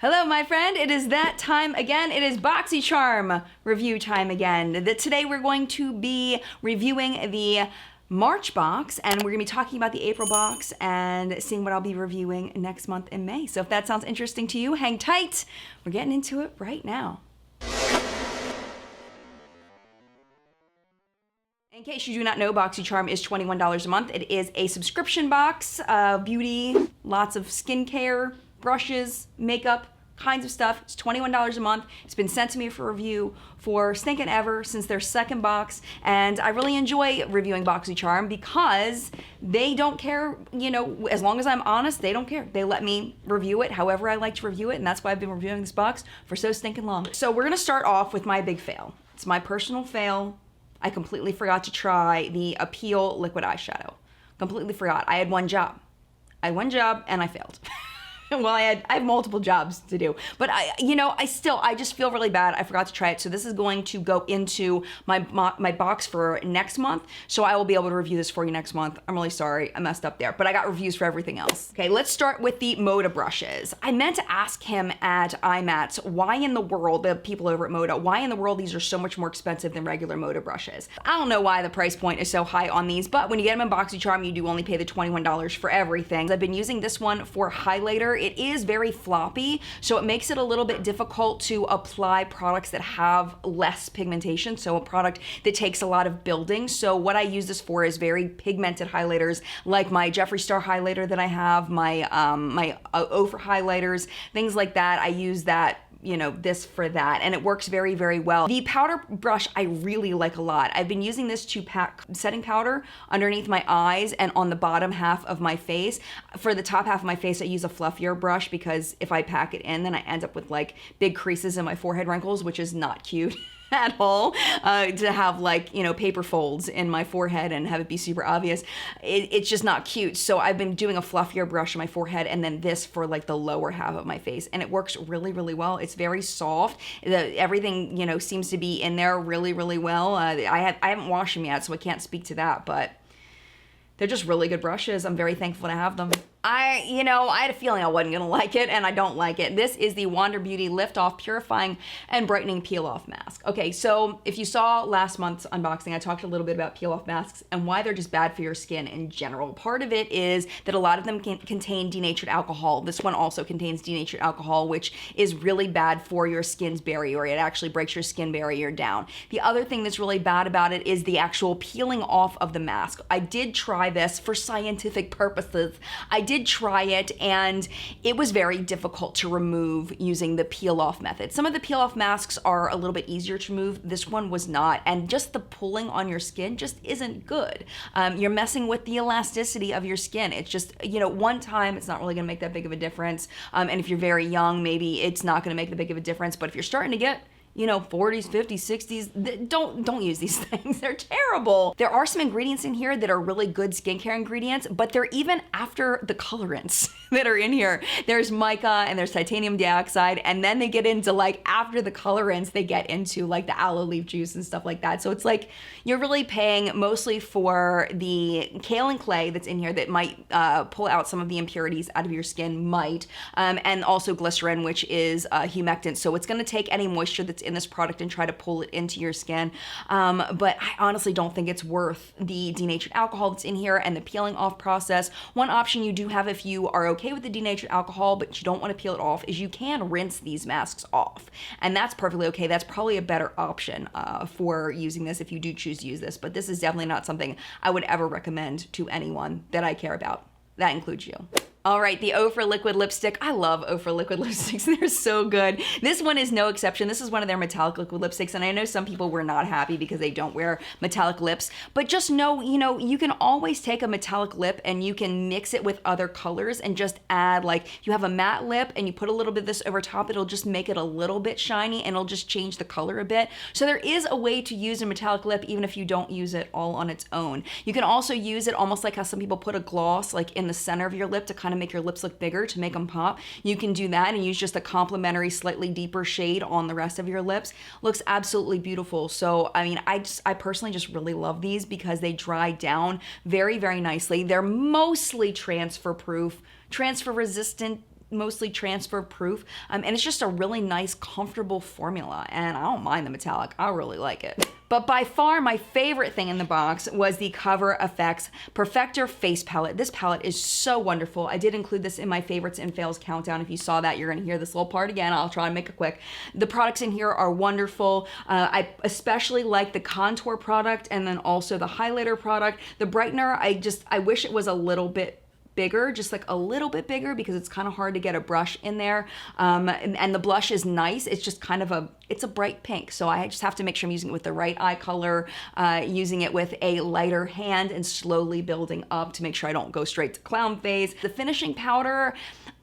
Hello, my friend. It is that time again. It is BoxyCharm review time again. Today we're going to be reviewing the March box, and we're going to be talking about the April box and seeing what I'll be reviewing next month in May. So if that sounds interesting to you, hang tight. We're getting into it right now. In case you do not know, BoxyCharm is $21 a month. It is a subscription box of beauty, lots of skincare, brushes, makeup, kinds of stuff. It's $21 a month. It's been sent to me for review for stinking ever since their second box, and I really enjoy reviewing BoxyCharm because they don't care, you know, as long as I'm honest, they don't care. They let me review it however I like to review it, and that's why I've been reviewing this box for so stinking long. So we're gonna start off with my big fail. It's my personal fail. I completely forgot to try the Appeal liquid eyeshadow. Completely forgot. I had one job. And I failed. Well, I have multiple jobs to do, but I just feel really bad. I forgot to try it. So this is going to go into my box for next month. So I will be able to review this for you next month. I'm really sorry. I messed up there, but I got reviews for everything else. Okay, let's start with the Moda brushes. I meant to ask him at IMATS, why in the world, the people over at Moda, why in the world these are so much more expensive than regular Moda brushes? I don't know why the price point is so high on these, but when you get them in BoxyCharm, you do only pay the $21 for everything. I've been using this one for highlighter. It is very floppy, so it makes it a little bit difficult to apply products that have less pigmentation, so a product that takes a lot of building. So what I use this for is very pigmented highlighters, like my Jeffree Star highlighter that I have, my Ofra highlighters, things like that. I use that, you know, this for that, and it works very, very well. The powder brush I really like a lot. I've been using this to pack setting powder underneath my eyes and on the bottom half of my face. For the top half of my face, I use a fluffier brush because if I pack it in, then I end up with like big creases in my forehead wrinkles, which is not cute at all, to have like, you know, paper folds in my forehead and have it be super obvious. It's just not cute. So I've been doing a fluffier brush on my forehead and then this for like the lower half of my face, and it works really, really well. It's very soft. Everything, you know, seems to be in there really, really well. I haven't washed them yet, so I can't speak to that, but they're just really good brushes. I'm very thankful to have them. I had a feeling I wasn't gonna like it, and I don't like it. This is the Wander Beauty Lift Off Purifying and Brightening Peel Off Mask. Okay, so if you saw last month's unboxing, I talked a little bit about peel off masks and why they're just bad for your skin in general. Part of it is that a lot of them can contain denatured alcohol. This one also contains denatured alcohol, which is really bad for your skin's barrier. It actually breaks your skin barrier down. The other thing that's really bad about it is the actual peeling off of the mask. I did try this for scientific purposes. I did try it, and it was very difficult to remove using the peel off method. Some of the peel off masks are a little bit easier to remove. This one was not, and just the pulling on your skin just isn't good. You're messing with the elasticity of your skin. It's just, you know, one time it's not really gonna make that big of a difference, and if you're very young, maybe it's not gonna make that big of a difference, but if you're starting to get, you know, 40s, 50s, 60s, don't use these things. They're terrible. There are some ingredients in here that are really good skincare ingredients, but they're even after the colorants that are in here. There's mica and there's titanium dioxide, and then they get into like after the colorants, they get into like the aloe leaf juice and stuff like that. So it's like you're really paying mostly for the kaolin clay that's in here that might pull out some of the impurities out of your skin, and also glycerin, which is humectant. So it's gonna take any moisture that's in this product and try to pull it into your skin. But I honestly don't think it's worth the denatured alcohol that's in here and the peeling off process. One option you do have if you are okay with the denatured alcohol but you don't want to peel it off is you can rinse these masks off, and that's perfectly okay. That's probably a better option for using this if you do choose to use this, but this is definitely not something I would ever recommend to anyone that I care about. That includes you. All right, the Ofra liquid lipstick. I love Ofra liquid lipsticks. They're so good. This one is no exception. This is one of their metallic liquid lipsticks, and I know some people were not happy because they don't wear metallic lips, but just know, you know, you can always take a metallic lip and you can mix it with other colors and just add, like, you have a matte lip and you put a little bit of this over top, it'll just make it a little bit shiny and it'll just change the color a bit. So there is a way to use a metallic lip even if you don't use it all on its own. You can also use it almost like how some people put a gloss like in the center of your lip to kind of make your lips look bigger, to make them pop. You can do that and use just a complementary, slightly deeper shade on the rest of your lips. Looks absolutely beautiful. So, I mean, I personally just really love these because they dry down very, very nicely. They're mostly transfer proof, transfer resistant, mostly transfer proof, and it's just a really nice, comfortable formula, and I don't mind the metallic. I really like it. But by far my favorite thing in the box was the Cover FX Perfector Face Palette. This palette is so wonderful. I did include this in my favorites and fails countdown. If you saw that, you're gonna hear this little part again. I'll try and make it quick. The products in here are wonderful. I especially like the contour product and then also the highlighter product. The brightener, I wish it was a little bit bigger, just like a little bit bigger, because it's kind of hard to get a brush in there. And the blush is nice. It's just kind of it's a bright pink. So I just have to make sure I'm using it with the right eye color, using it with a lighter hand and slowly building up to make sure I don't go straight to clown face. The finishing powder,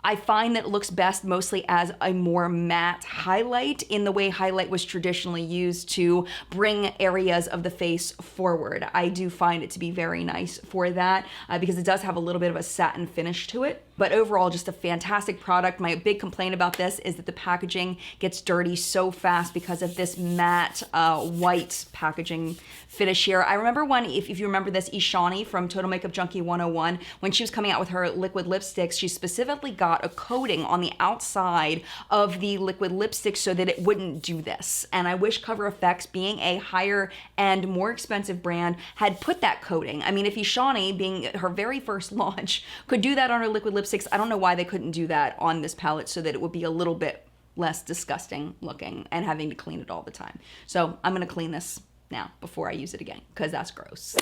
I find that it looks best mostly as a more matte highlight in the way highlight was traditionally used to bring areas of the face forward. I do find it to be very nice for that because it does have a little bit of a satin finish to it. But overall, just a fantastic product. My big complaint about this is that the packaging gets dirty so fast because of this matte white packaging finish here. I remember when, if you remember this, Ishani from Total Makeup Junkie 101, when she was coming out with her liquid lipsticks, she specifically got a coating on the outside of the liquid lipstick so that it wouldn't do this. And I wish Cover FX, being a higher and more expensive brand, had put that coating. I mean, if Ishani, being her very first launch, could do that on her liquid lipsticks, I don't know why they couldn't do that on this palette so that it would be a little bit less disgusting looking and having to clean it all the time. So I'm gonna clean this now before I use it again, because that's gross.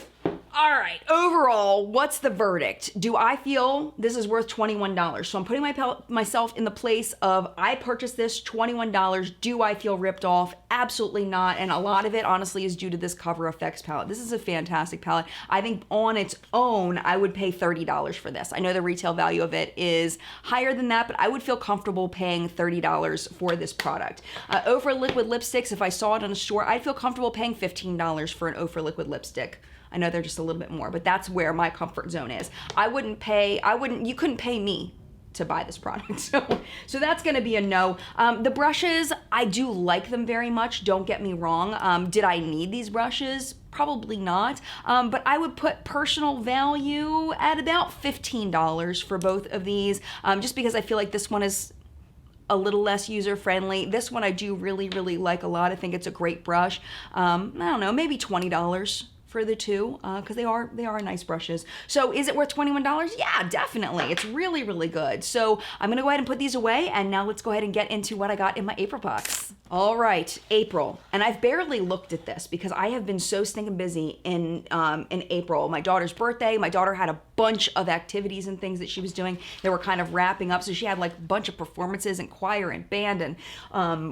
All right, overall, what's the verdict? Do I feel this is worth $21? So I'm putting myself in the place of, I purchased this, $21. Do I feel ripped off? Absolutely not. And a lot of it, honestly, is due to this Cover FX palette. This is a fantastic palette. I think on its own, I would pay $30 for this. I know the retail value of it is higher than that, but I would feel comfortable paying $30 for this product. Ofra liquid lipsticks, if I saw it in a store, I'd feel comfortable paying $15 for an Ofra liquid lipstick. I know they're just a little bit more, but that's where my comfort zone is. You couldn't pay me to buy this product. So that's gonna be a no. The brushes, I do like them very much, don't get me wrong. Did I need these brushes? Probably not, but I would put personal value at about $15 for both of these, just because I feel like this one is a little less user-friendly. This one I do really, really like a lot. I think it's a great brush. I don't know, maybe $20 for the two, because they are nice brushes. So is it worth $21? Yeah, definitely. It's really, really good. So I'm gonna go ahead and put these away, and now let's go ahead and get into what I got in my April box. All right, April. And I've barely looked at this because I have been so stinking busy in April. My daughter's birthday, my daughter had a bunch of activities and things that she was doing that were kind of wrapping up. So she had like a bunch of performances and choir and band, and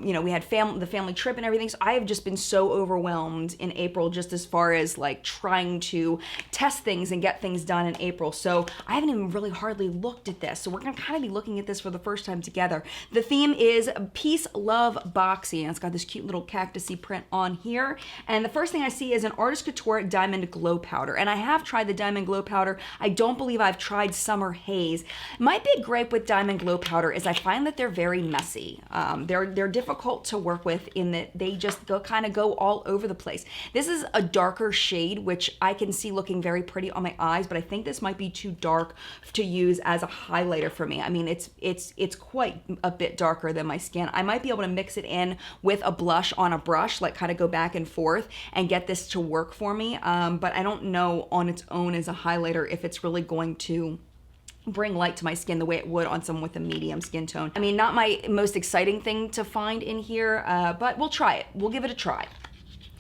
you know, we had the family trip and everything. So I have just been so overwhelmed in April, just as far as like trying to test things and get things done in April. So I haven't even really hardly looked at this. So we're gonna kind of be looking at this for the first time together. The theme is Peace, Love, Boxy, and it's got this cute little cactusy print on here. And the first thing I see is an Artist Couture Diamond Glow Powder. And I have tried the Diamond Glow Powder. I don't believe I've tried Summer Haze. My big gripe with Diamond Glow Powder is I find that they're very messy. They're difficult to work with in that they just kind of go all over the place. This is a darker shade, which I can see looking very pretty on my eyes, but I think this might be too dark to use as a highlighter for me. I mean, it's quite a bit darker than my skin. I might be able to mix it in with a blush on a brush, like kind of go back and forth and get this to work for me. But I don't know on its own as a highlighter if it's really going to bring light to my skin the way it would on someone with a medium skin tone. I mean, not my most exciting thing to find in here, but we'll try it. We'll give it a try.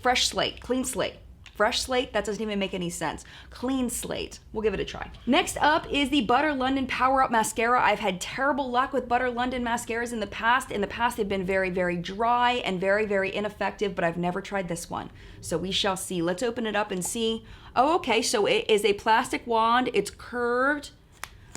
Fresh slate, clean slate. Fresh slate, that doesn't even make any sense. Clean slate, we'll give it a try. Next up is the Butter London Power Up Mascara. I've had terrible luck with Butter London mascaras in the past. In the past, they've been very, very dry and very, very ineffective, but I've never tried this one. So we shall see. Let's open it up and see. Oh, okay, so it is a plastic wand. It's curved.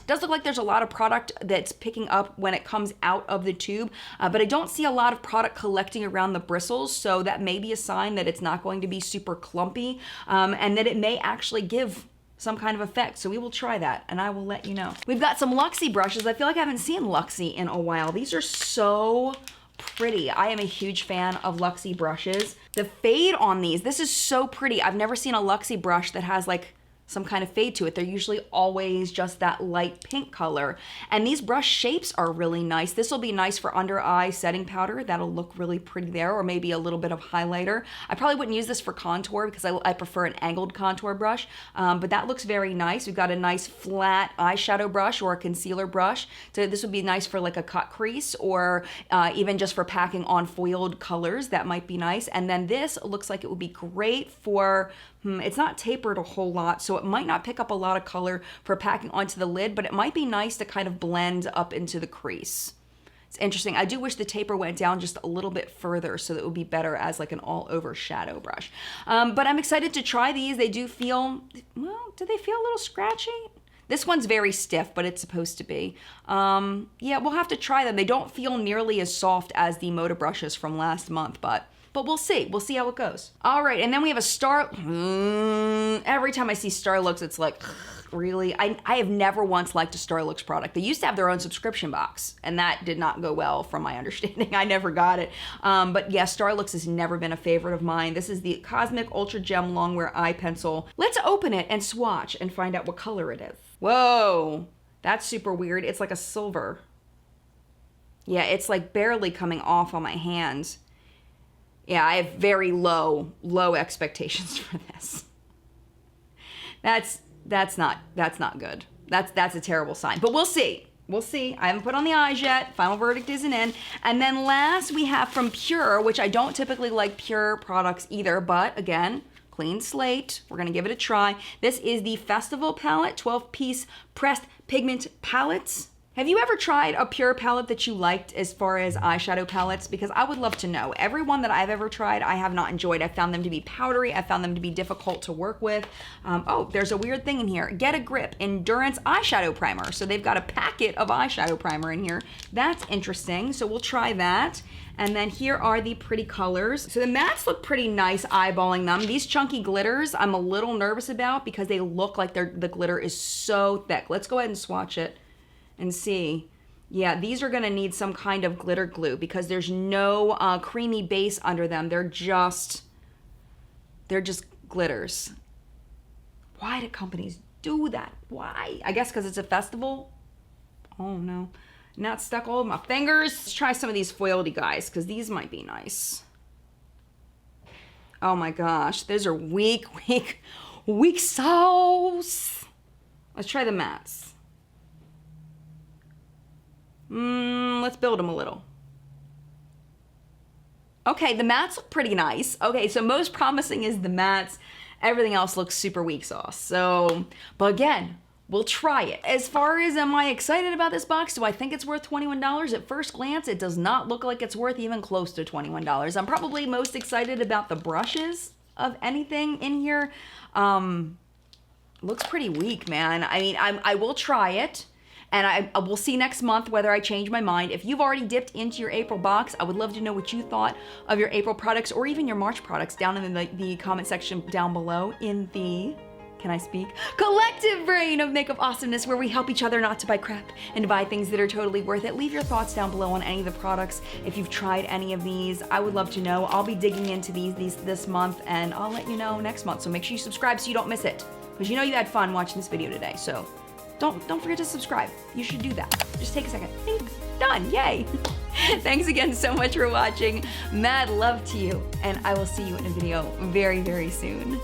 Does look like there's a lot of product that's picking up when it comes out of the tube, but I don't see a lot of product collecting around the bristles, so that may be a sign that it's not going to be super clumpy, and that it may actually give some kind of effect. So we will try that, and I will let you know. We've got some Luxie brushes. I feel like I haven't seen Luxie in a while. These are so pretty. I am a huge fan of Luxie brushes. The fade on these, this is so pretty. I've never seen a Luxie brush that has like some kind of fade to it. They're usually always just that light pink color. And these brush shapes are really nice. This will be nice for under eye setting powder. That'll look really pretty there, or maybe a little bit of highlighter. I probably wouldn't use this for contour because I prefer an angled contour brush, but that looks very nice. We've got a nice flat eyeshadow brush or a concealer brush. So this would be nice for like a cut crease, or even just for packing on foiled colors. That might be nice. And then this looks like it would be great for, it's not tapered a whole lot, so it might not pick up a lot of color for packing onto the lid, but it might be nice to kind of blend up into the crease. It's interesting. I do wish the taper went down just a little bit further so that it would be better as like an all over shadow brush. But I'm excited to try these. They do feel, well, do they feel a little scratchy? This one's very stiff, but it's supposed to be. Yeah, we'll have to try them. They don't feel nearly as soft as the Moda brushes from last month, but we'll see. We'll see how it goes. All right, and then we have a Star. Every time I see Starlooks, it's like, really? I have never once liked a Starlooks product. They used to have their own subscription box, and that did not go well from my understanding. I never got it. But yeah, Starlooks has never been a favorite of mine. This is the Cosmic Ultra Gem Longwear Eye Pencil. Let's open it and swatch and find out what color it is. Whoa, that's super weird. It's like a silver. Yeah, it's like barely coming off on my hands. Yeah, I have very low expectations for this. That's not good. That's a terrible sign. But we'll see. We'll see. I haven't put on the eyes yet. Final verdict isn't in. And then last we have from Pure, which I don't typically like Pure products either, but again, clean slate. We're gonna give it a try. This is the Festival palette, 12-piece pressed pigment palettes. Have you ever tried a Pure palette that you liked as far as eyeshadow palettes? Because I would love to know. Every one that I've ever tried, I have not enjoyed. I found them to be powdery. I found them to be difficult to work with. Oh, there's a weird thing in here. Get a Grip Endurance Eyeshadow Primer. So they've got a packet of eyeshadow primer in here. That's interesting. So we'll try that. And then here are the pretty colors. So the mattes look pretty nice eyeballing them. These chunky glitters, I'm a little nervous about because they look like the glitter is so thick. Let's go ahead and swatch it and see. Yeah, these are gonna need some kind of glitter glue because there's no creamy base under them. They're just glitters. Why do companies do that? Why? I guess because it's a festival. Oh no, now it's stuck all over my fingers. Let's try some of these foiledy guys because these might be nice. Oh my gosh, those are weak sauce. Let's try the mattes. Let's build them a little. Okay, the mattes look pretty nice. Okay, so most promising is the mattes. Everything else looks super weak sauce. So, but again, we'll try it. As far as am I excited about this box, do I think it's worth $21? At first glance, it does not look like it's worth even close to $21. I'm probably most excited about the brushes of anything in here. Looks pretty weak, man. I mean, I will try it. And I will see next month whether I change my mind. If you've already dipped into your April box, I would love to know what you thought of your April products or even your March products down in the comment section down below in the, can I speak? Collective brain of makeup awesomeness, where we help each other not to buy crap and to buy things that are totally worth it. Leave your thoughts down below on any of the products. If you've tried any of these, I would love to know. I'll be digging into these this month and I'll let you know next month. So make sure you subscribe so you don't miss it. Because you know you had fun watching this video today, so don't forget to subscribe. You should do that. Just take a second. Thanks. Done. Yay. Thanks again so much for watching. Mad love to you. And I will see you in a video very, very soon.